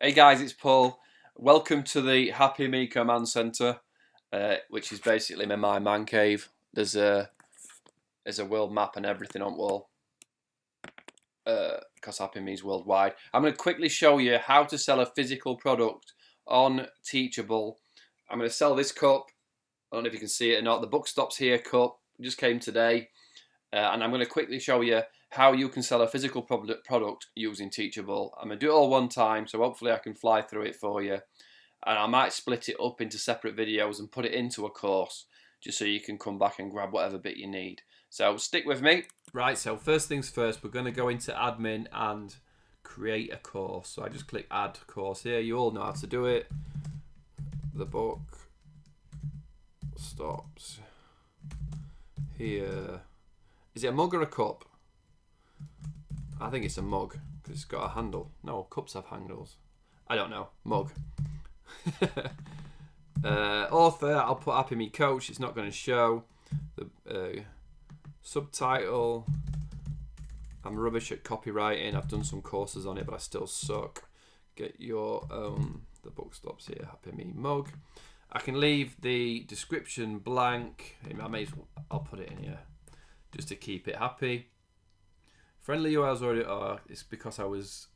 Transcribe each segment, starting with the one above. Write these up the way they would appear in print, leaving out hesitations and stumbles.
Hey guys, it's Paul. Welcome to the Happy Me Command Center, which is basically my man cave. There's a world map and everything on wall, because Happy Me is worldwide. I'm going to quickly show you how to sell a physical product on Teachable. I'm going to sell this cup. I don't know if you can see it or not. The Book Stops Here cup just came today, and I'm going to quickly show you how you can sell a physical product using Teachable. I'm going to do it all one time, so hopefully I can fly through it for you. And I might split it up into separate videos and put it into a course, just so you can come back and grab whatever bit you need. So stick with me. Right, so first things first, we're going to go into admin and create a course. So I just click add course here. You all know how to do it. The book stops here. Is it a mug or a cup? I think it's a mug because it's got a handle. No, cups have handles. I don't know. Mug. Author, I'll put Happy Me Coach. It's not going to show. The subtitle. I'm rubbish at copywriting. I've done some courses on it, but I still suck. Get your own. The book stops here. Happy Me mug. I can leave the description blank. I'll put it in here just to keep it happy. Friendly URLs already are. It's because I was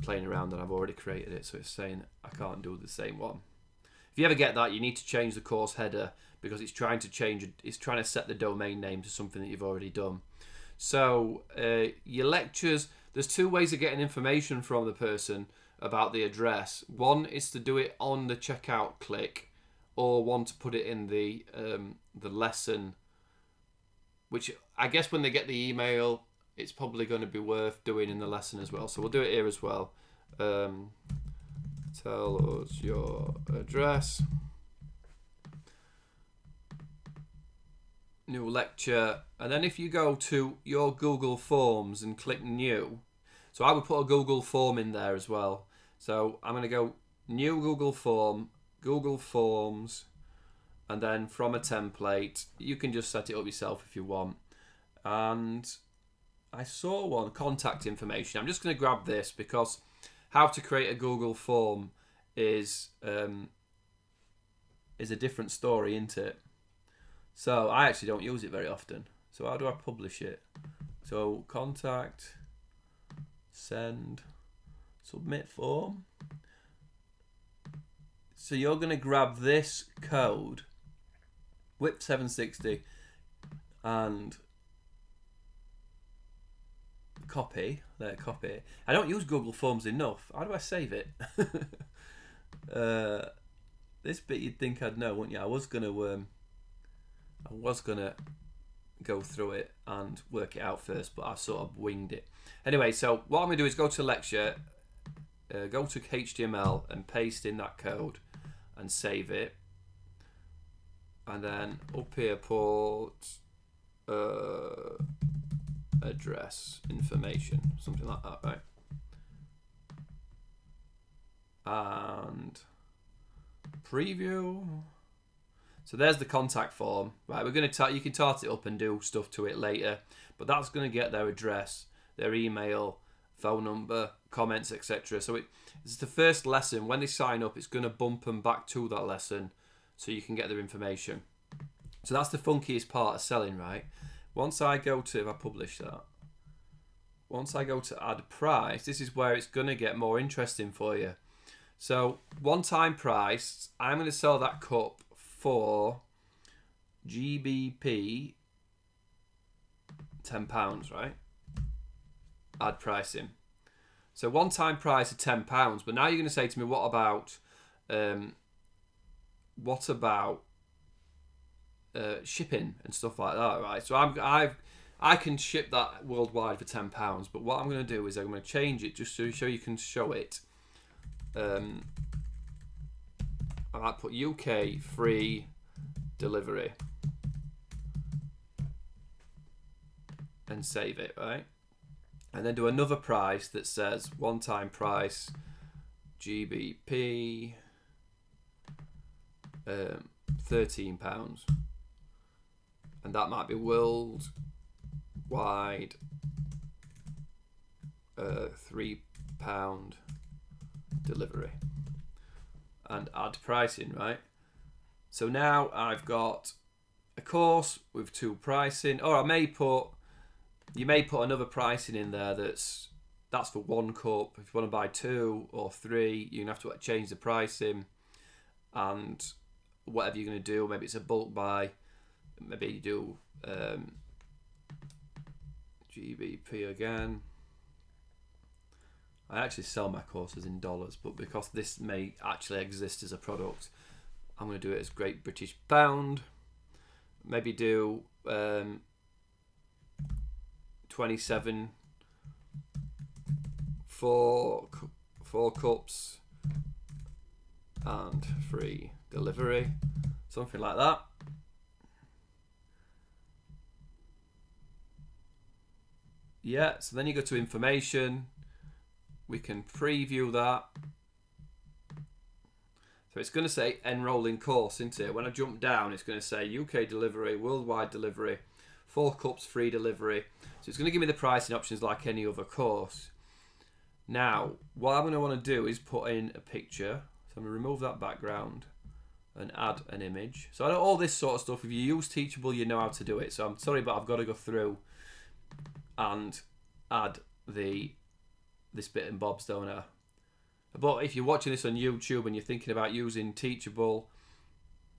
playing around and I've already created it, so it's saying I can't do the same one. If you ever get that, you need to change the course header because it's trying to set the domain name to something that you've already done. So your lectures, there's two ways of getting information from the person about the address. One is to do it on the checkout click, or one to put it in the lesson, which I guess when they get the email, it's probably going to be worth doing in the lesson as well. So we'll do it here as well. Tell us your address. New lecture. And then if you go to your Google Forms and click new, so I would put a Google form in there as well. So I'm going to go new Google form, Google Forms, and then from a template, you can just set it up yourself if you want. And I saw one, contact information. I'm just going to grab this because how to create a Google form is a different story, isn't it? So I actually don't use it very often. So how do I publish it? So contact, send, submit form. So you're going to grab this code, WIP 760, and copy. I don't use Google Forms enough. How do I save it? This bit you'd think I'd know, wouldn't you? I was gonna go through it and work it out first, but I sort of winged it. Anyway, so what I'm gonna do is go to lecture, go to HTML and paste in that code and save it, and then up here put address information, something like that, right? And preview. So there's the contact form, right? We're going to you can tart it up and do stuff to it later, but that's going to get their address, their email, phone number, comments, etc. So it's the first lesson. When they sign up, it's going to bump them back to that lesson, so you can get their information. So that's the funkiest part of selling, right? Once I go to, if I publish that, once I go to add price, this is where it's going to get more interesting for you. So one-time price, I'm going to sell that cup for GBP £10, right? Add pricing. So one-time price of £10, but now you're going to say to me, what about shipping and stuff like that, right? So I can ship that worldwide for £10, but what I'm going to do is I'm going to change it just so you can show it. I might put UK free delivery and save it, right? And then do another price that says one-time price GBP £13, and that might be worldwide £3 delivery and add pricing, right? So now I've got a course with 2 pricing, or you may put another pricing in there that's for 1 cup. If you want to buy 2 or 3, you're gonna have to change the pricing and whatever you're gonna do. Maybe it's a bulk buy, maybe you do GBP again. I actually sell my courses in dollars, but because this may actually exist as a product, I'm going to do it as Great British Pound. Maybe do 27 4 cups and free delivery, something like that. Yeah, so then you go to information. We can preview that. So it's going to say enroll in course, isn't it? When I jump down, it's going to say UK delivery, worldwide delivery, 4 cups free delivery. So it's going to give me the pricing options like any other course. Now, what I'm going to want to do is put in a picture. So I'm going to remove that background and add an image. So I know all this sort of stuff. If you use Teachable, you know how to do it. So I'm sorry, but I've got to go through and add this bit and bobs, don't I? But if you're watching this on YouTube and you're thinking about using Teachable,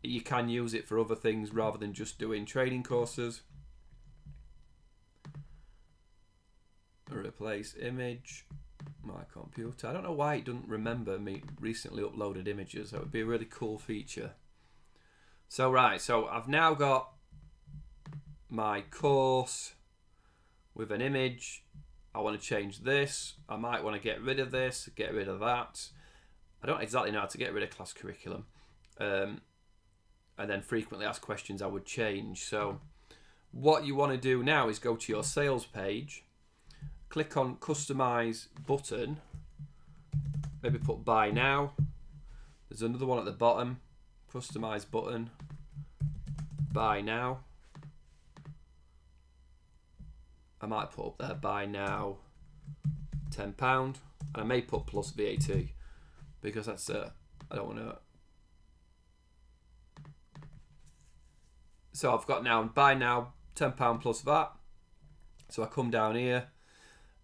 you can use it for other things rather than just doing training courses. Replace image, my computer. I don't know why it doesn't remember me recently uploaded images. That would be a really cool feature. So right, so I've now got my course with an image. I want to change this. I might want to get rid of this, get rid of that. I don't exactly know how to get rid of class curriculum. And then frequently asked questions I would change. So what you want to do now is go to your sales page, click on customize button, maybe put buy now. There's another one at the bottom, customize button, buy now. I might put up there buy now £10, and I may put plus VAT because that's I don't want to. So I've got now buy now £10 plus VAT. So I come down here,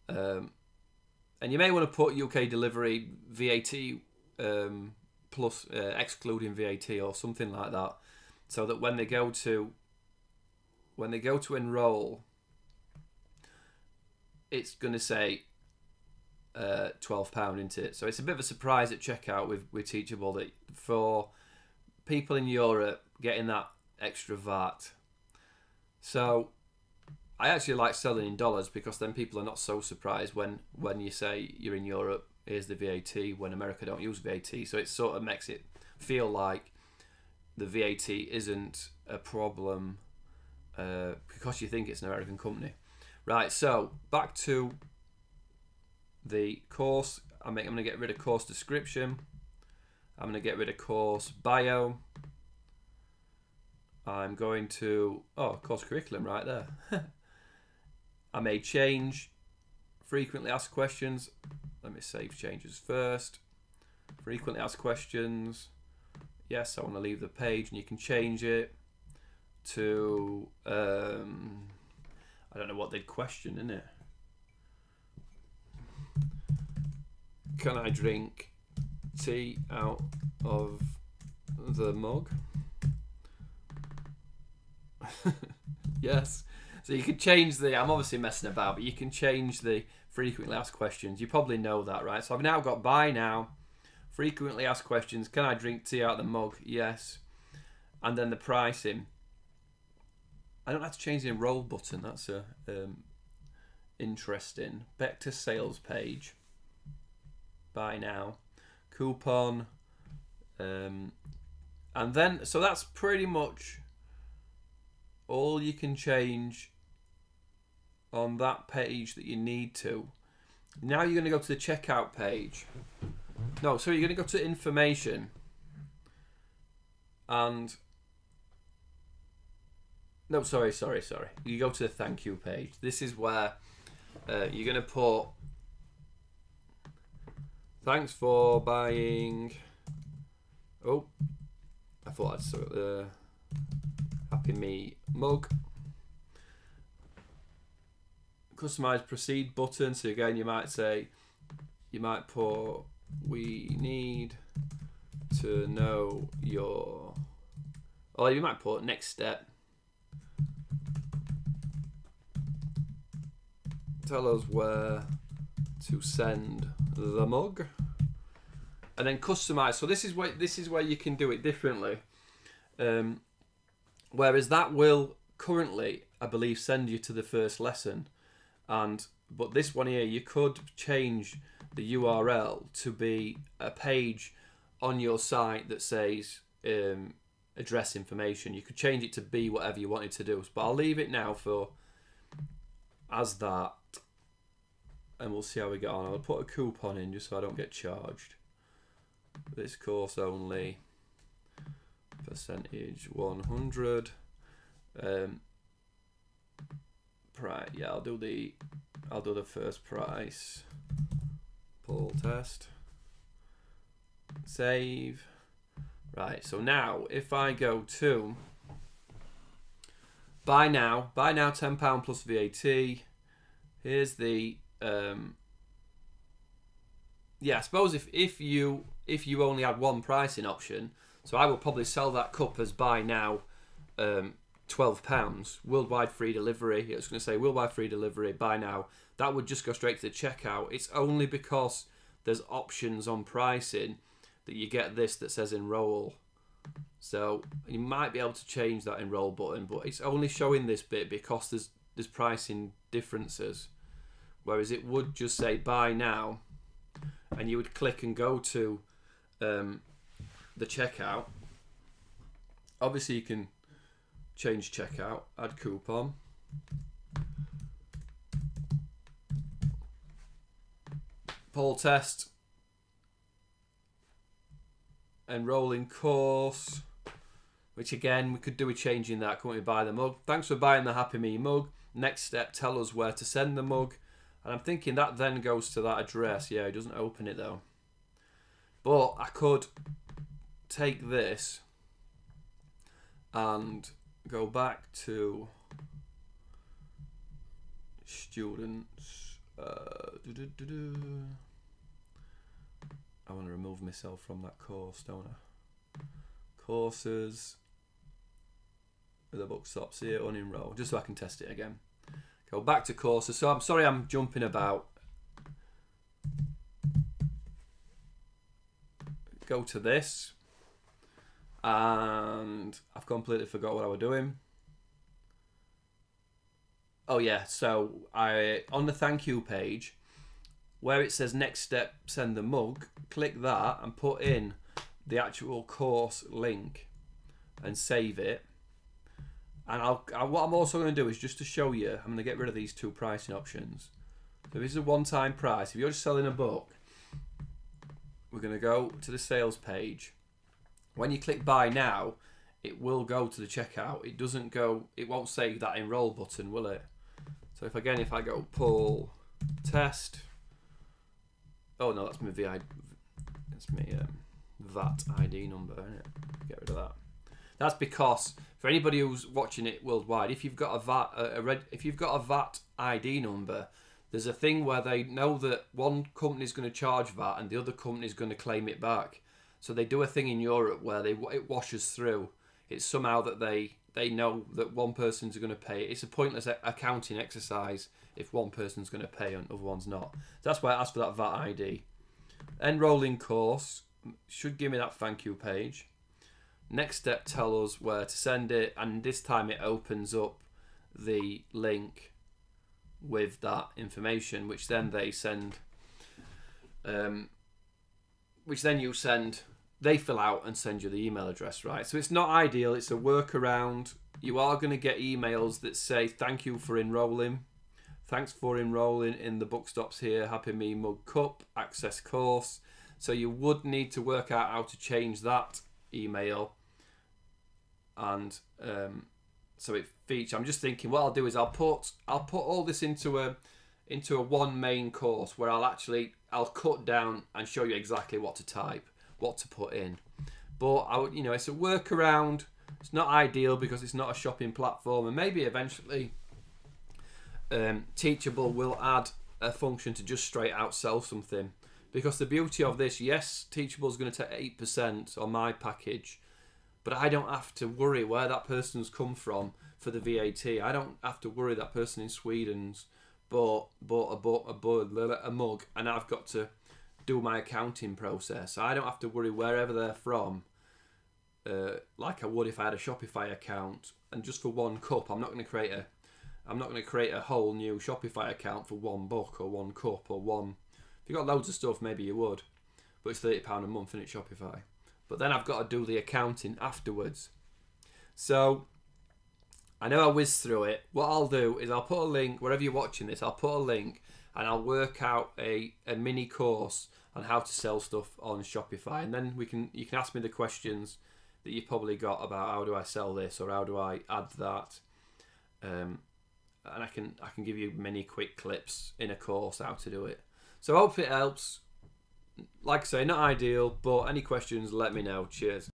and you may want to put UK delivery VAT plus excluding VAT or something like that, so that when they go to enroll, it's going to say £12 into it. So it's a bit of a surprise at checkout with Teachable that for people in Europe getting that extra VAT. So I actually like selling in dollars because then people are not so surprised when you say you're in Europe, here's the VAT, when America don't use VAT. So it sort of makes it feel like the VAT isn't a problem because you think it's an American company. Right, so back to the course. I'm going to get rid of course description. I'm going to get rid of course bio. I'm going to, course curriculum right there. I may change frequently asked questions. Let me save changes first. Frequently asked questions. Yes, I want to leave the page, and you can change it to I don't know what they'd question, innit? Can I drink tea out of the mug? Yes. So you can change I'm obviously messing about, but you can change the frequently asked questions. You probably know that, right? So I've now got buy now, frequently asked questions. Can I drink tea out of the mug? Yes. And then the pricing. I don't have to change the enroll button. That's interesting. Back to sales page. Buy now. Coupon. And then, so that's pretty much all you can change on that page that you need to. Now you're going to go to the checkout page. No, so you're going to go to information. And no, sorry. You go to the thank you page. This is where you're going to put Thanks for buying. Oh, I thought I'd sort the Happy Me mug. Customize proceed button. So again, you might say, you might put, we need to know your, or you might put next step. Tell us where to send the mug, and then customize. So this is where you can do it differently. Whereas that will currently, I believe, send you to the first lesson, but this one here, you could change the URL to be a page on your site that says address information. You could change it to be whatever you wanted to do, but I'll leave it now for as that, and we'll see how we get on. I'll put a coupon in just so I don't get charged. This course only, percentage 100. Right, yeah, I'll do the first price. Pull test. Save. Right, so now if I go to buy now £10 plus VAT. Here's the yeah, I suppose if you only had one pricing option, so I will probably sell that cup as buy now, £12, worldwide free delivery. It's going to say worldwide free delivery, buy now. That would just go straight to the checkout. It's only because there's options on pricing that you get this that says enroll. So you might be able to change that enroll button, but it's only showing this bit because there's pricing differences. Whereas it would just say buy now, and you would click and go to the checkout. Obviously you can change checkout, add coupon. Poll test. Enrolling course. Which again, we could do a change in that. Can we buy the mug? Thanks for buying the Happy Me mug. Next step, tell us where to send the mug. And I'm thinking that then goes to that address. Yeah, it doesn't open it though. But I could take this and go back to students. I want to remove myself from that course, don't I? Courses. The book stops here, unenroll, just so I can test it again. Go back to courses. So I'm sorry I'm jumping about. Go to this. And I've completely forgot what I was doing. Oh yeah, so on the thank you page, where it says next step, send the mug, click that and put in the actual course link and save it. And what I'm also going to do is just to show you, I'm going to get rid of these two pricing options. So this is a one-time price. If you're just selling a book, we're going to go to the sales page. When you click buy now, it will go to the checkout. It won't say that enroll button, will it? So if I go pull test. Oh no, that's my VAT ID number, isn't it? Get rid of that. That's because for anybody who's watching it worldwide, if you've got a VAT ID number, there's a thing where they know that one company's going to charge VAT and the other company's going to claim it back. So they do a thing in Europe where it washes through. It's somehow that they know that one person's going to pay. It's a pointless accounting exercise if one person's going to pay and other one's not. That's why I asked for that VAT ID. Enrolling course should give me that thank you page. Next step, tell us where to send it, and this time it opens up the link with that information, which then they send, they fill out and send you the email address, right? So it's not ideal, it's a workaround. You are going to get emails that say thank you for enrolling. Thanks for enrolling in the book stops here, Happy Me Mug Cup, access course. So you would need to work out how to change that email, and so it features. I'm just thinking what I'll do is I'll put all this into into a one main course where I'll cut down and show you exactly what to type, what to put in. But it's a workaround. It's not ideal because it's not a shopping platform, and maybe eventually Teachable will add a function to just straight out sell something. Because the beauty of this, yes, Teachable is going to take 8% on my package, but I don't have to worry where that person's come from for the VAT. I don't have to worry that person in Sweden's bought a mug, and I've got to do my accounting process. I don't have to worry wherever they're from, like I would if I had a Shopify account. And just for one cup, I'm not going to create a whole new Shopify account for one book or one cup or one. If you've got loads of stuff, maybe you would, but it's £30 a month, isn't it, Shopify? But then I've got to do the accounting afterwards. So I know I whizzed through it. What I'll do is I'll put a link, wherever you're watching this, I'll put a link and I'll work out a mini course on how to sell stuff on Shopify. And then you can ask me the questions that you've probably got about how do I sell this or how do I add that. And I can give you many quick clips in a course how to do it. So I hope it helps. Like I say, not ideal, but any questions, let me know. Cheers.